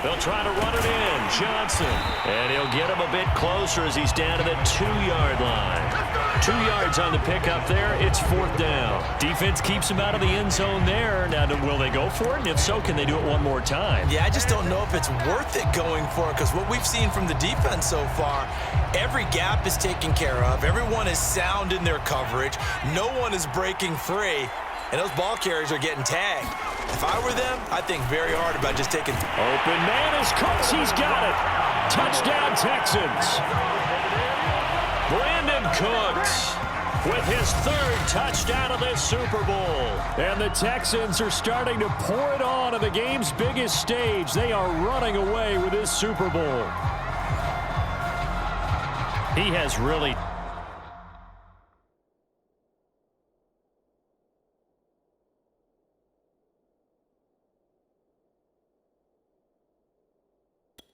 They'll try to run it in. Johnson. And he'll get him a bit closer as he's down to the 2-yard line. 2 yards on the pickup there. It's 4th down. Defense keeps him out of the end zone there. Now, will they go for it? And if so, can they do it one more time? Yeah, I just don't know if it's worth it going for it, because what we've seen from the defense so far, every gap is taken care of. Everyone is sound in their coverage. No one is breaking free. And those ball carriers are getting tagged. If I were them, I'd think very hard about just taking... Open man is Cooks. He's got it. Touchdown, Texans. Brandon Cooks with his 3rd touchdown of this Super Bowl. And the Texans are starting to pour it on the game's biggest stage. They are running away with this Super Bowl. He has really...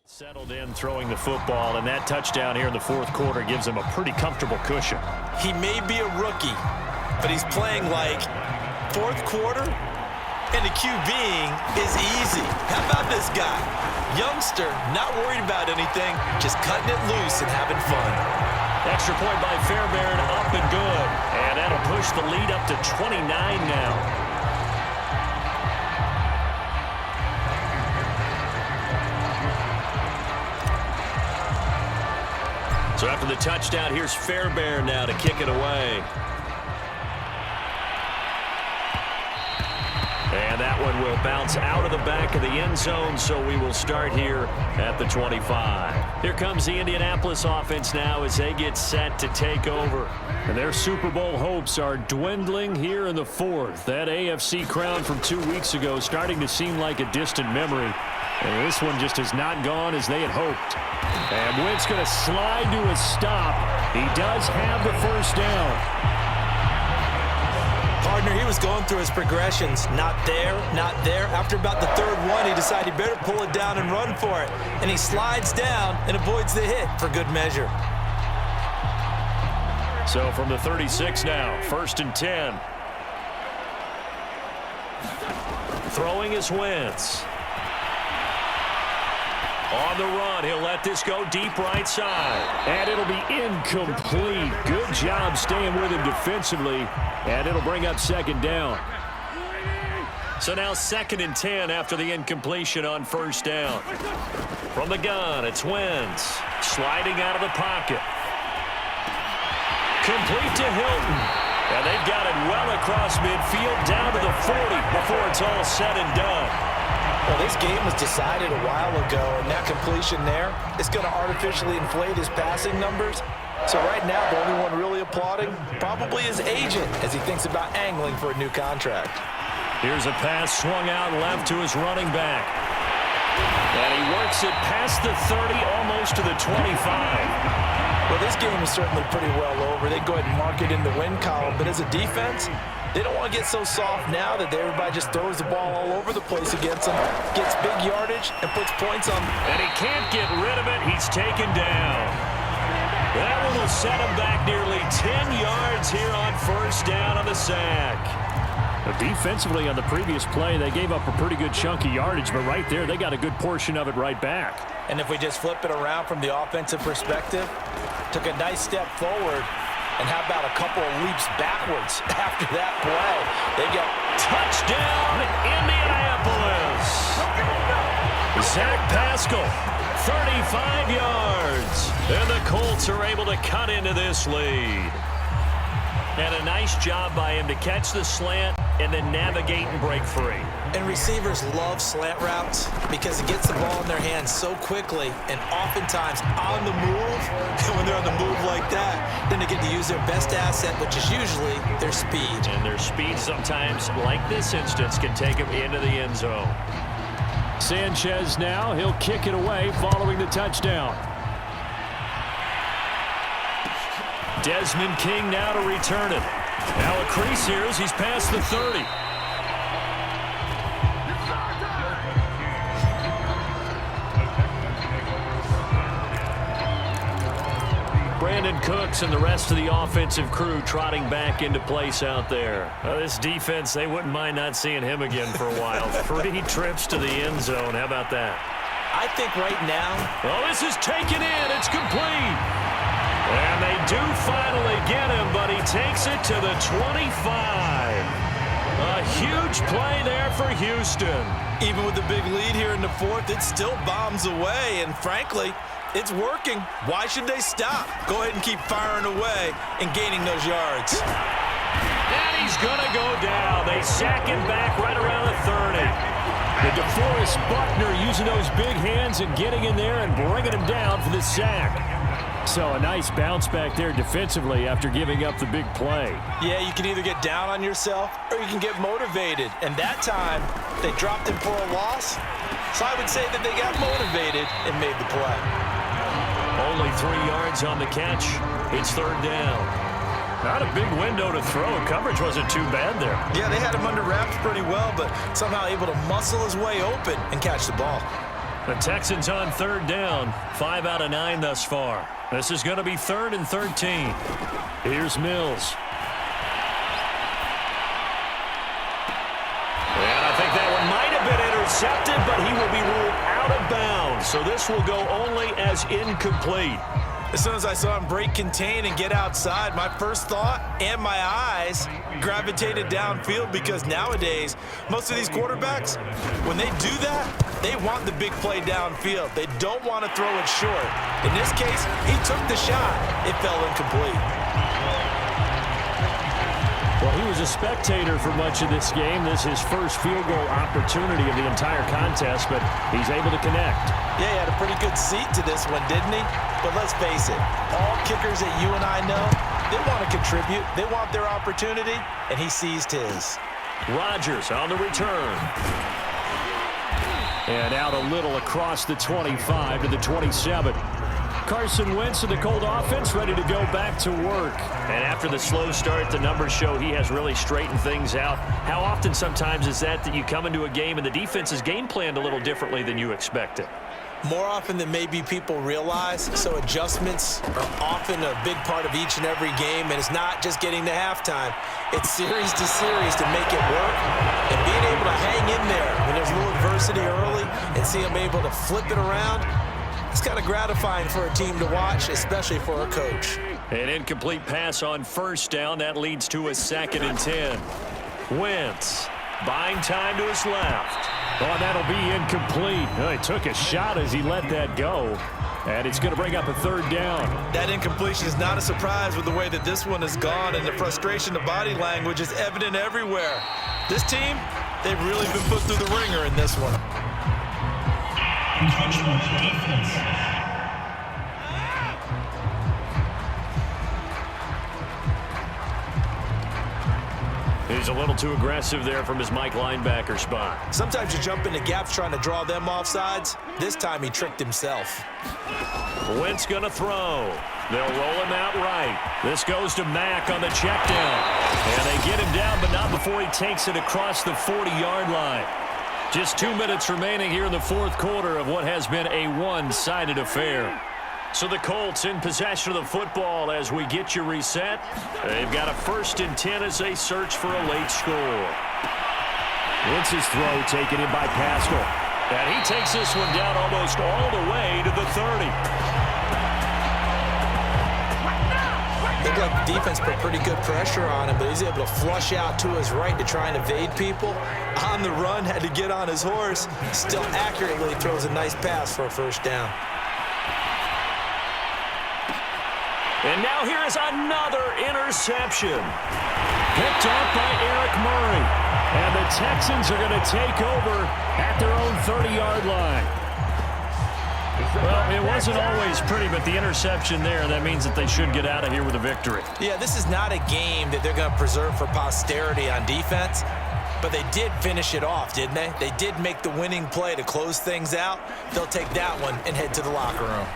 settled in throwing the football, and that touchdown here in the 4th quarter gives him a pretty comfortable cushion. He may be a rookie, but he's playing like 4th quarter, and the QBing is easy. How about this guy? Youngster, not worried about anything, just cutting it loose and having fun. Extra point by Fairbairn, up and good. And that'll push the lead up to 29 now. So after the touchdown, here's Fairbairn now to kick it away. And that one will bounce out of the back of the end zone, so we will start here at the 25. Here comes the Indianapolis offense now as they get set to take over. And their Super Bowl hopes are dwindling here in the 4th. That AFC crown from 2 weeks ago starting to seem like a distant memory. And this one just has not gone as they had hoped. And Wentz going to slide to a stop. He does have the 1st down. Partner, he was going through his progressions. Not there, not there. After about the 3rd one, he decided he better pull it down and run for it. And he slides down and avoids the hit for good measure. So from the 36 now, 1st and 10. Throwing is Wentz. On the run, he'll let this go deep right side. And it'll be incomplete. Good job staying with him defensively. And it'll bring up 2nd down. So now 2nd and 10 after the incompletion on 1st down. From the gun, it's Wentz. Sliding out of the pocket. Complete to Hilton. And they've got it well across midfield down to the 40 before it's all said and done. Well, this game was decided a while ago, and that completion there is going to artificially inflate his passing numbers. So right now, the only one really applauding probably his agent as he thinks about angling for a new contract. Here's a pass swung out left to his running back. And he works it past the 30, almost to the 25. Well, this game is certainly pretty well over. They go ahead and mark it in the win column, but as a defense, they don't want to get so soft now that everybody just throws the ball all over the place against them, gets big yardage, and puts points on. And he can't get rid of it. He's taken down. That one will set him back nearly 10 yards here on 1st down on the sack. Defensively on the previous play, they gave up a pretty good chunk of yardage, but right there, they got a good portion of it right back. And if we just flip it around from the offensive perspective, took a nice step forward. And how about a couple of leaps backwards after that play? They get touchdown, Indianapolis. Zach Pascal, 35 yards. And the Colts are able to cut into this lead. And a nice job by him to catch the slant and then navigate and break free. And receivers love slant routes because it gets the ball in their hands so quickly and oftentimes on the move. And when they're on the move like that, then they get to use their best asset, which is usually their speed. And their speed sometimes, like this instance, can take them into the end zone. Sanchez now, he'll kick it away following the touchdown. Desmond King now to return it. Now a crease here as he's past the 30. Brandon Cooks and the rest of the offensive crew trotting back into place out there. This defense, they wouldn't mind not seeing him again for a while. 3 trips to the end zone. How about that? I think right now... Well, this is taken in. It's complete. And they do finally get him, but he takes it to the 25. A huge play there for Houston. Even with the big lead here in the fourth, it still bombs away. And frankly, it's working. Why should they stop? Go ahead and keep firing away and gaining those yards. And he's going to go down. They sack him back right around the 30. The DeForest Buckner using those big hands and getting in there and bringing him down for the sack. So a nice bounce back there defensively after giving up the big play. Yeah, you can either get down on yourself or you can get motivated. And that time, they dropped him for a loss. So I would say that they got motivated and made the play. Only 3 yards on the catch. It's third down. Not a big window to throw. Coverage wasn't too bad there. Yeah, they had him under wraps pretty well, but somehow able to muscle his way open and catch the ball. The Texans on third down. 5 out of 9 thus far. This is going to be 3rd and 13. Here's Mills. And I think that one might have been intercepted, but he will be ruled out of bounds. So this will go only as incomplete. As soon as I saw him break contain and get outside, my first thought and my eyes gravitated downfield, because nowadays, most of these quarterbacks, when they do that, they want the big play downfield. They don't want to throw it short. In this case, he took the shot. It fell incomplete. Well, he was a spectator for much of this game. This is his first field goal opportunity of the entire contest, but he's able to connect. Yeah, he had a pretty good seat to this one, didn't he? But let's face it, all kickers that you and I know, they want to contribute. They want their opportunity, and he seized his. Rodgers on the return. And out a little across the 25 to the 27. Carson Wentz and the Colt offense ready to go back to work. And after the slow start, the numbers show he has really straightened things out. How often sometimes is that you come into a game and the defense is game planned a little differently than you expected? More often than maybe people realize, so adjustments are often a big part of each and every game, and it's not just getting to halftime. It's series to series to make it work, and being able to hang in there when there's a little adversity early and see them able to flip it around, it's kind of gratifying for a team to watch, especially for a coach. An incomplete pass on first down. That leads to a 2nd and 10. Wentz buying time to his left. Oh, and that'll be incomplete. Oh, he took a shot as he let that go. And it's going to bring up a 3rd down. That incompletion is not a surprise with the way that this one has gone, and the frustration, the body language is evident everywhere. This team, they've really been put through the ringer in this one. He's a little too aggressive there from his Mike linebacker spot. Sometimes you jump into gaps trying to draw them off sides. This time he tricked himself. Wentz going to throw. They'll roll him out right. This goes to Mack on the check down. And they get him down, but not before he takes it across the 40-yard line. Just 2 minutes remaining here in the fourth quarter of what has been a one-sided affair. So the Colts in possession of the football as we get you reset. They've got a 1st and 10 as they search for a late score. Wentz's throw taken in by Pascal. And he takes this one down almost all the way to the 30. Looked like the defense put pretty good pressure on him, but he's able to flush out to his right to try and evade people. On the run, had to get on his horse. Still accurately throws a nice pass for a 1st down. And now here is another interception. Picked off by Eric Murray. And the Texans are going to take over at their own 30-yard line. Well, it wasn't always pretty, but the interception there, that means that they should get out of here with a victory. Yeah, this is not a game that they're going to preserve for posterity on defense, but they did finish it off, didn't they? They did make the winning play to close things out. They'll take that one and head to the locker room.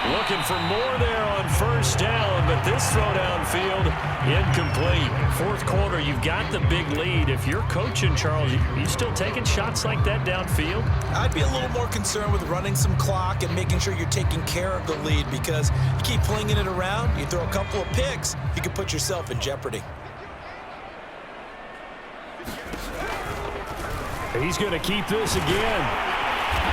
Looking for more there on 1st down, but this throw downfield, incomplete. Fourth quarter, you've got the big lead. If you're coaching, Charles, you still taking shots like that downfield? I'd be a little more concerned with running some clock and making sure you're taking care of the lead, because you keep flinging it around, you throw a couple of picks, you can put yourself in jeopardy. He's going to keep this again.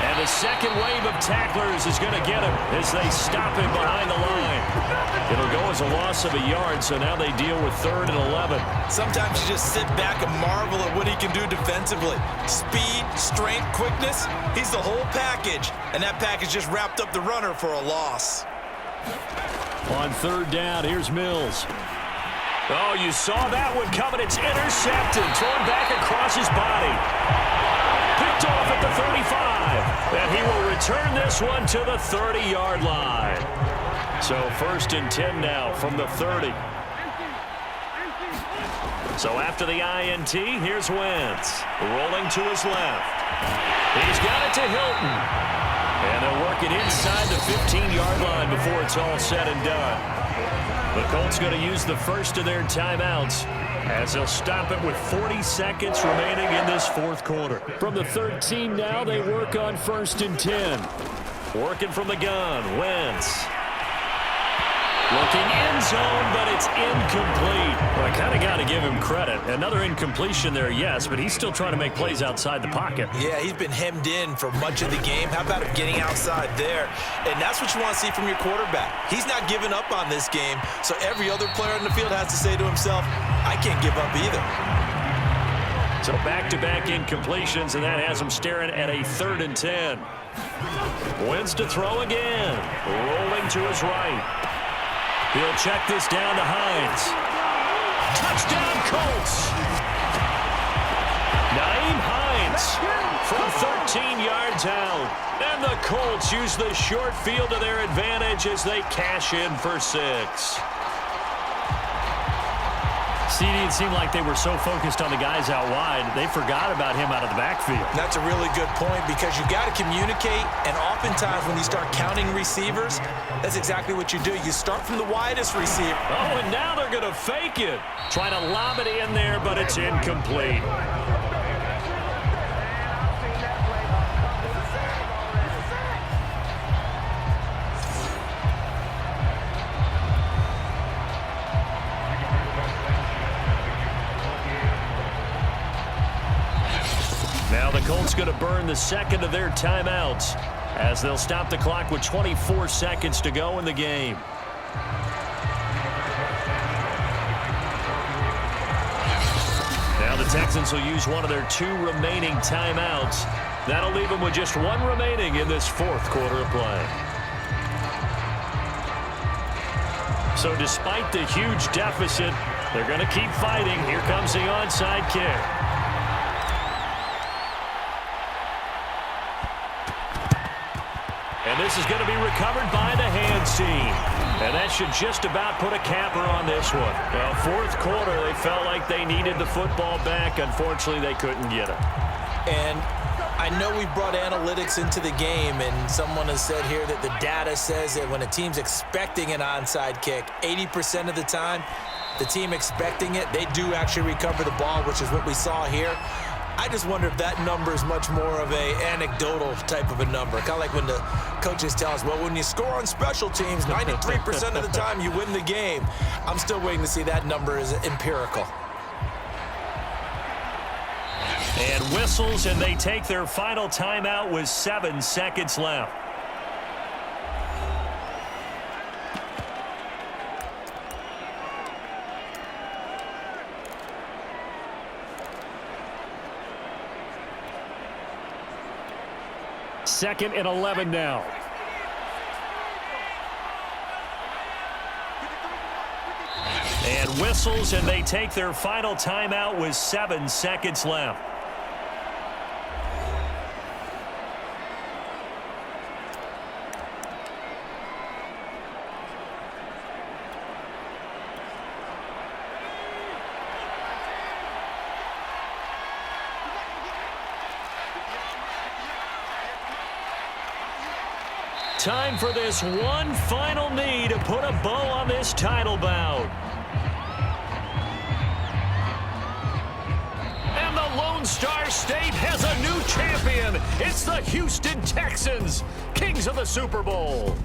And the second wave of tacklers is going to get him as they stop him behind the line. It'll go as a loss of a yard, so now they deal with 3rd and 11. Sometimes you just sit back and marvel at what he can do defensively. Speed, strength, quickness, he's the whole package. And that package just wrapped up the runner for a loss. On 3rd down, here's Mills. Oh, you saw that one coming. It's intercepted, thrown back across his body. Picked off at the 35. And he will return this one to the 30-yard line. So 1st and 10 now from the 30. So after the INT, here's Wentz. Rolling to his left. He's got it to Hilton. And they'll work it inside the 15-yard line before it's all said and done. The Colts going to use the first of their timeouts as they'll stop it with 40 seconds remaining in this 4th quarter. From the 13 now, they work on 1st and 10. Working from the gun, Wentz. Looking end zone, but it's incomplete. Well, I kind of got to give him credit. Another incompletion there, yes, but he's still trying to make plays outside the pocket. Yeah, he's been hemmed in for much of the game. How about him getting outside there? And that's what you want to see from your quarterback. He's not giving up on this game, so every other player in the field has to say to himself, I can't give up either. So back-to-back incompletions, and that has him staring at a 3rd and 10. Wentz to throw again. Rolling to his right. He'll check this down to Hines. Touchdown, Colts! Naeem Hines from 13 yards out. And the Colts use the short field to their advantage as they cash in for 6. CD, it seemed like they were so focused on the guys out wide, they forgot about him out of the backfield. That's a really good point because you got to communicate, and oftentimes when you start counting receivers, that's exactly what you do. You start from the widest receiver. Oh, and now they're going to fake it. Trying to lob it in there, but it's incomplete. Now the Colts going to burn the second of their timeouts as they'll stop the clock with 24 seconds to go in the game. Now the Texans will use one of their 2 remaining timeouts. That'll leave them with just 1 remaining in this 4th quarter of play. So despite the huge deficit, they're going to keep fighting. Here comes the onside kick. And this is going to be recovered by the hands team. And that should just about put a capper on this one. Well, 4th quarter, they felt like they needed the football back. Unfortunately, they couldn't get it. And I know we brought analytics into the game, and someone has said here that the data says that when a team's expecting an onside kick, 80% of the time, the team expecting it, they do actually recover the ball, which is what we saw here. I just wonder if that number is much more of a anecdotal type of a number. Kind of like when the coaches tell us, well, when you score on special teams, 93% of the time you win the game. I'm still waiting to see that number is empirical. And whistles, and they take their final timeout with 7 seconds left. Second and 11 now. And whistles, and they take their final timeout with 7 seconds left. Time for this one final knee to put a bow on this title bout. And the Lone Star State has a new champion. It's the Houston Texans, kings of the Super Bowl.